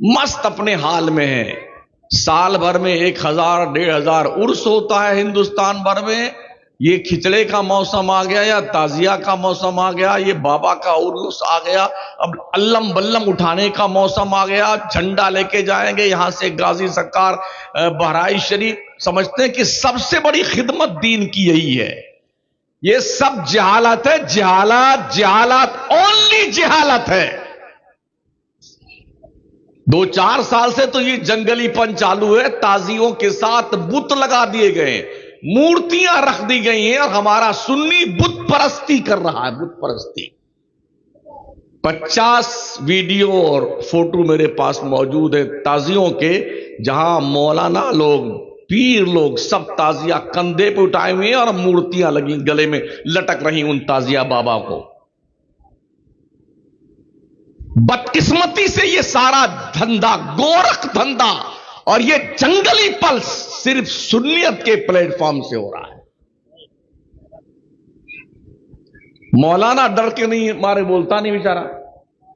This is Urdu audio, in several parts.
مست اپنے حال میں ہیں. سال بھر میں 1000 1500 عرس ہوتا ہے ہندوستان بھر میں. یہ کھچڑے کا موسم آ گیا یا تعزیہ کا موسم آ گیا, یہ بابا کا عرس آ گیا, اب علم بلم اٹھانے کا موسم آ گیا, جھنڈا لے کے جائیں گے یہاں سے غازی سرکار بہرائچ شریف. سمجھتے ہیں کہ سب سے بڑی خدمت دین کی یہی ہے. یہ سب جہالت ہے, جہالت جہالت, اونلی جہالت ہے. 2-4 سال سے تو یہ جنگلی پن چالو ہے. تازیوں کے ساتھ بت لگا دیے گئے, مورتیاں رکھ دی گئی ہیں, اور ہمارا سنی بت پرستی کر رہا ہے, بت پرستی. 50 ویڈیو اور فوٹو میرے پاس موجود ہے تازیوں کے, جہاں مولانا لوگ, پیر لوگ سب تازیہ کندھے پہ اٹھائے ہوئے ہیں اور مورتیاں لگی گلے میں لٹک رہی ان تازیہ بابا کو. بدقسمتی سے یہ سارا دھندا, گورکھ دھندا اور یہ جنگلی پلس صرف سنیت کے پلیٹ فارم سے ہو رہا ہے. مولانا ڈر کے نہیں مارے بولتا نہیں بیچارہ,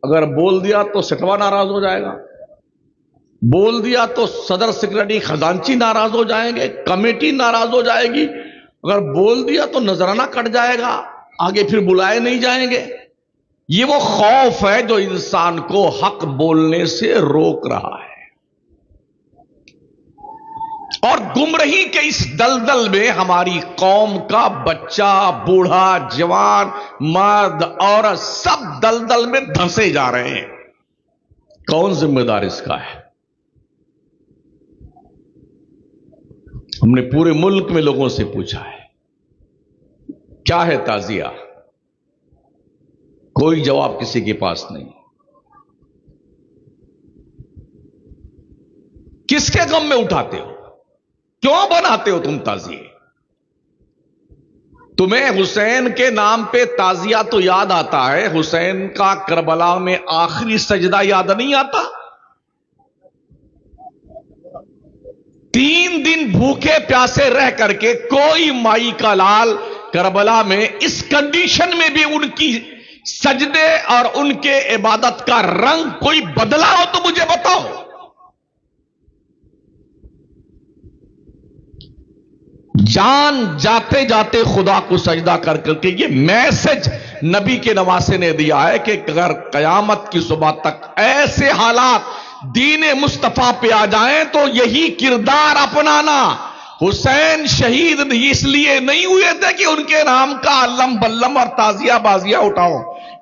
اگر بول دیا تو سٹوا ناراض ہو جائے گا, بول دیا تو صدر سیکرٹری خزانچی ناراض ہو جائیں گے, کمیٹی ناراض ہو جائے گی, اگر بول دیا تو نذرانہ کٹ جائے گا, آگے پھر بلائے نہیں جائیں گے. یہ وہ خوف ہے جو انسان کو حق بولنے سے روک رہا ہے. اور گمراہی کے اس دلدل میں ہماری قوم کا بچہ, بوڑھا, جوان, مرد, عورت سب دلدل میں دھنسے جا رہے ہیں. کون ذمہ دار اس کا ہے؟ ہم نے پورے ملک میں لوگوں سے پوچھا ہے کیا ہے تعزیہ, کوئی جواب کسی کے پاس نہیں. کس کے غم میں اٹھاتے ہو, کیوں بناتے ہو تم تعزیے؟ تمہیں حسین کے نام پہ تعزیہ تو یاد آتا ہے, حسین کا کربلا میں آخری سجدہ یاد نہیں آتا؟ 3 دن بھوکے پیاسے رہ کر کے کوئی مائی کا لال کربلا میں اس کنڈیشن میں بھی ان کی سجدے اور ان کے عبادت کا رنگ کوئی بدلا ہو تو مجھے بتاؤ. جان جاتے جاتے خدا کو سجدہ کر کر کے یہ میسج نبی کے نواسے نے دیا ہے کہ اگر قیامت کی صبح تک ایسے حالات دین مصطفیٰ پہ آ جائیں تو یہی کردار اپنانا. حسین شہید اس لیے نہیں ہوئے تھے کہ ان کے نام کا علم بلم اور تازیہ بازیہ اٹھاؤ,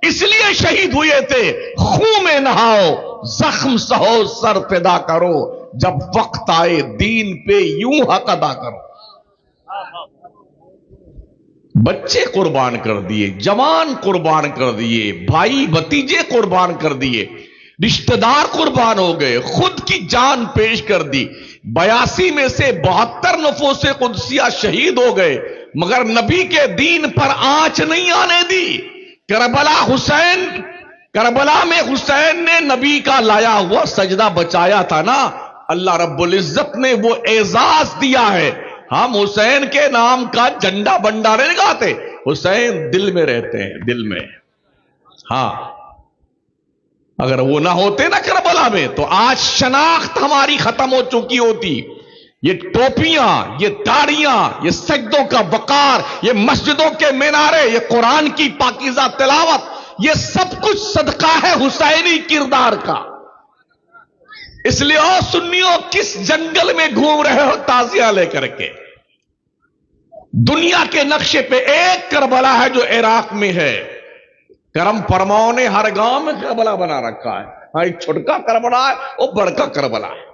اس لیے شہید ہوئے تھے خون میں نہاؤ, زخم سہو, سر فدا کرو, جب وقت آئے دین پہ یوں حق ادا کرو. بچے قربان کر دیے, جوان قربان کر دیے, بھائی بھتیجے قربان کر دیے, رشتہ دار قربان ہو گئے, خود کی جان پیش کر دی. 82 میں سے 72 نفوس قدسیہ شہید ہو گئے, مگر نبی کے دین پر آنچ نہیں آنے دی. کربلا میں حسین نے نبی کا لایا ہوا سجدہ بچایا تھا نا, اللہ رب العزت نے وہ اعزاز دیا ہے. ہم حسین کے نام کا جھنڈا بنڈا نہیں لگاتے, حسین دل میں رہتے ہیں, دل میں. ہاں, اگر وہ نہ ہوتے نا کربلا میں تو آج شناخت ہماری ختم ہو چکی ہوتی. یہ ٹوپیاں, یہ داڑیاں, یہ سجدوں کا وقار, یہ مسجدوں کے مینارے, یہ قرآن کی پاکیزہ تلاوت, یہ سب کچھ صدقہ ہے حسینی کردار کا. اس لیے او سنیوں, کس جنگل میں گھوم رہے ہو تازیہ لے کر کے؟ دنیا کے نقشے پہ ایک کربلا ہے جو عراق میں ہے. کرم فرماؤں نے ہر گاؤں میں کربلا بنا رکھا ہے. ہاں, ایک چھوٹا کربلا ہے, وہ بڑکا کربلا ہے.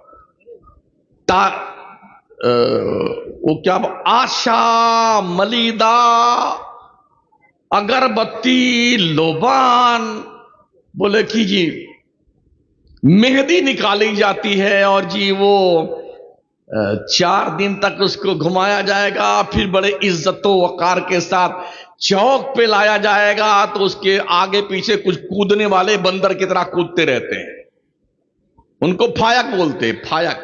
وہ کیا آشا, ملیدہ, اگربتی, لوبان, بولے کہ جی مہندی نکالی جاتی ہے اور جی وہ 4 دن تک اس کو گھمایا جائے گا, پھر بڑے عزت و وقار کے ساتھ چوک پہ لایا جائے گا, تو اس کے آگے پیچھے کچھ کودنے والے بندر کی طرح کودتے رہتے ہیں. ان کو پھایک بولتے, پھایک.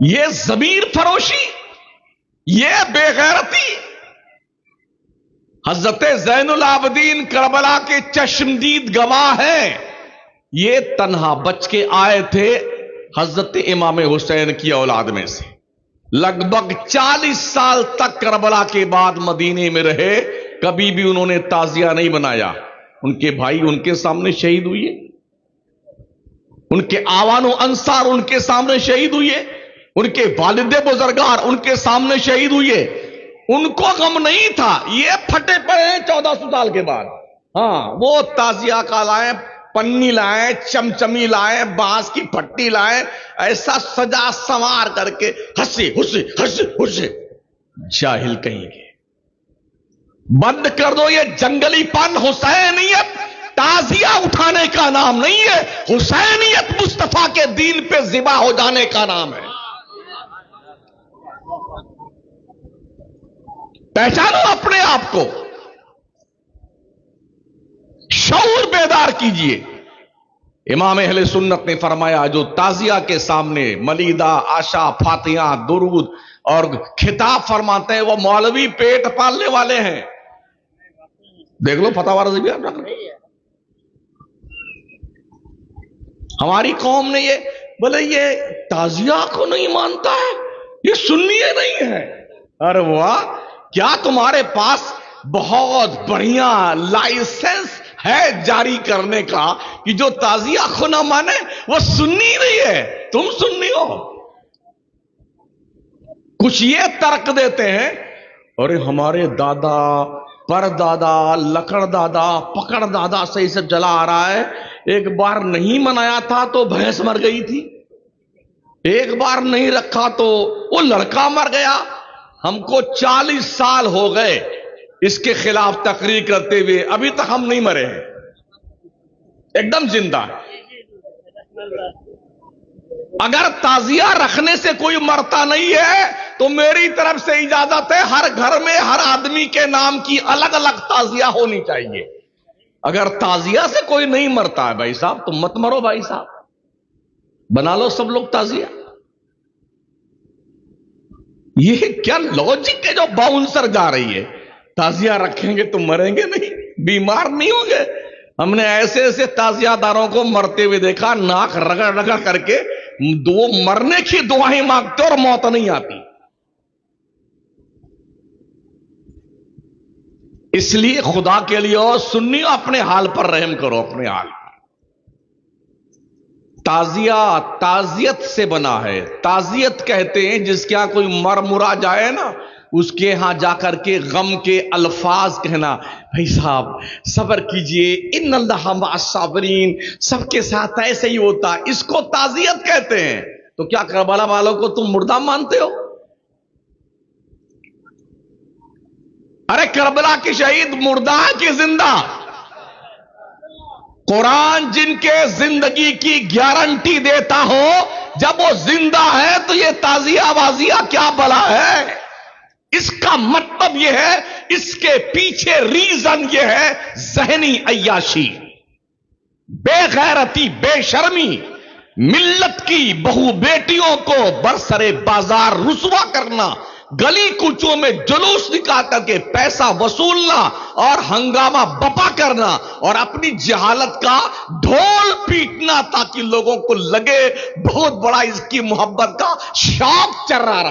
یہ ضمیر فروشی, یہ بے غیرتی. حضرت زین العابدین کربلا کے چشمدید گواہ ہیں. یہ تنہا بچ کے آئے تھے حضرت امام حسین کی اولاد میں سے. لگ بھگ 40 سال تک کربلا کے بعد مدینے میں رہے, کبھی بھی انہوں نے تعزیہ نہیں بنایا. ان کے بھائی ان کے سامنے شہید ہوئے, ان کے آوان و انصار ان کے سامنے شہید ہوئے, ان کے والد بزرگار ان کے سامنے شہید ہوئے. ان کو غم نہیں تھا, یہ پھٹے پڑے ہیں 1400 سال کے بعد. ہاں, وہ تعزیہ کا لائیں, پنی لائیں, چمچمی لائیں, بانس کی پھٹی لائیں, ایسا سجا سنوار کر کے ہنسی ہنسی ہنسی ہنسی. جاہل کہیں گے, بند کر دو یہ جنگلی پن. حسینیت تعزیہ اٹھانے کا نام نہیں ہے, حسینیت مصطفیٰ کے دین پہ ذبح ہو جانے کا نام ہے. پہچانو اپنے آپ کو, شعور بیدار کیجئے. امام اہل سنت نے فرمایا جو تعزیہ کے سامنے ملیدہ, آشا, فاتحہ, درود اور خطاب فرماتے ہیں وہ مولوی پیٹ پالنے والے ہیں. دیکھ لو فتاوی رضویہ. ہماری قوم نے یہ بولے یہ تعزیہ کو نہیں مانتا ہے, یہ سنی نہیں ہے. ارے واہ, کیا تمہارے پاس بہت بڑھیا لائسنس ہے جاری کرنے کا کہ جو تعزیہ کو نہ مانے وہ سنی نہیں ہے, تم سنی ہو. کچھ یہ ترک دیتے ہیں, ارے ہمارے دادا, پر دادا, لکڑ دادا, پکڑ دادا سے یہ سب چلا آ رہا ہے. ایک بار نہیں منایا تھا تو بھینس مر گئی تھی, ایک بار نہیں رکھا تو وہ لڑکا مر گیا. ہم کو 40 سال ہو گئے اس کے خلاف تقریر کرتے ہوئے, ابھی تک ہم نہیں مرے ہیں, ایک دم زندہ ہے. اگر تعزیہ رکھنے سے کوئی مرتا نہیں ہے تو میری طرف سے اجازت ہے, ہر گھر میں ہر آدمی کے نام کی الگ الگ تعزیہ ہونی چاہیے. اگر تعزیہ سے کوئی نہیں مرتا ہے بھائی صاحب, تم مت مرو بھائی صاحب, بنا لو سب لوگ تعزیہ. یہ کیا لاجک ہے جو باؤنسر جا رہی ہے؟ تعزیہ رکھیں گے تو مریں گے نہیں, بیمار نہیں ہوں گے. ہم نے ایسے ایسے تعزیہ داروں کو مرتے ہوئے دیکھا, ناک رگڑ رگڑ کر کے دو مرنے کی دعائیں مانگتے اور موت نہیں آتی. اس لیے خدا کے لیے اور سنیو, اپنے حال پر رحم کرو, اپنے حال پر. تعزیہ تعزیت سے بنا ہے. تعزیت کہتے ہیں جس کے ہاں کوئی مر مرا جائے نا, اس کے ہاں جا کر کے غم کے الفاظ کہنا, بھائی صاحب صبر کیجئے, ان اللہ مع الصابرین, سب کے ساتھ ایسے ہی ہوتا. اس کو تعزیت کہتے ہیں. تو کیا کربلا والوں کو تم مردہ مانتے ہو؟ ارے کربلا کی شہید مردہ کی زندہ. قرآن جن کے زندگی کی گارنٹی دیتا ہو, جب وہ زندہ ہے تو یہ تعزیہ بازیہ کیا بلا ہے؟ اس کا مطلب یہ ہے, اس کے پیچھے ریزن یہ ہے ذہنی عیاشی, بے غیرتی, بے شرمی, ملت کی بہو بیٹیوں کو برسر بازار رسوا کرنا, گلی کوچوں میں جلوس نکال کر کے پیسہ وصولنا اور ہنگامہ بپا کرنا اور اپنی جہالت کا ڈھول پیٹنا تاکہ لوگوں کو لگے بہت بڑا اس کی محبت کا شوق چل رہا.